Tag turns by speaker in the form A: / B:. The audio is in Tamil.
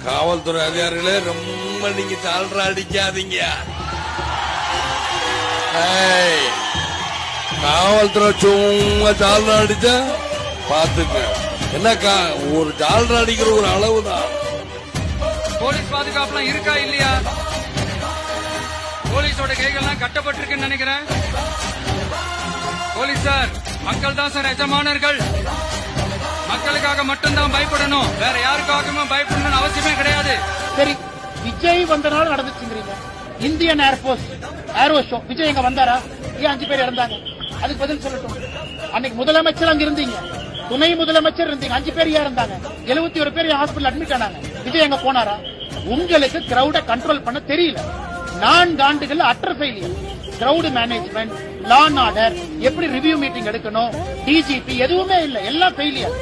A: காவல்துறை அதிகாரிகளே ரொம்ப நீங்க சால்ரா அடிக்காதீங்க. காவல்துறை சும்மா சால்ரா அடிச்சா பாத்துக்க. என்ன ஒரு சால்ரா அடிக்கிற ஒரு அளவுதான்.
B: போலீஸ் பாதுகாப்புலாம் இருக்கா இல்லையா? போலீஸோட கைகள்லாம் கட்டப்பட்டிருக்குன்னு நினைக்கிறேன். போலீசார் மக்கள் தான் சார் எஜமானர்கள். மக்களுக்காக மட்டும்தான் பயப்படணும், வேற யாருக்காகவும் பயப்படணும்னு அவசியமே கிடையாது.
C: சரி, விஜய் வந்தனால நடந்துச்சுங்கிறீங்க. Indian air force aero show Vijay எங்க வந்தாரா? ஏன் 5 பேர் இறந்தாங்க? அதுக்கு பதில் சொல்லட்டும். அன்னைக்கு முதலமைச்சர் அங்க இருந்தீங்க, துணை முதலமைச்சர் இருந்தீங்க, 5 பேர் ஏன் இருந்தாங்க? 71 பேர் ஹாஸ்பிட்டல் அட்மிட் ஆனாங்க. விஜய் எங்க போனாரா? உங்களுக்கு கிரௌட கண்ட்ரோல் பண்ண தெரியல. 4 ஆண்டுகள் utter failure. Crowd management, law and order, எப்படி ரிவ்யூ மீட்டிங் எடுக்கணும், டிஜிபி எதுவுமே இல்ல, எல்லாம் ஃபெயிலியர்.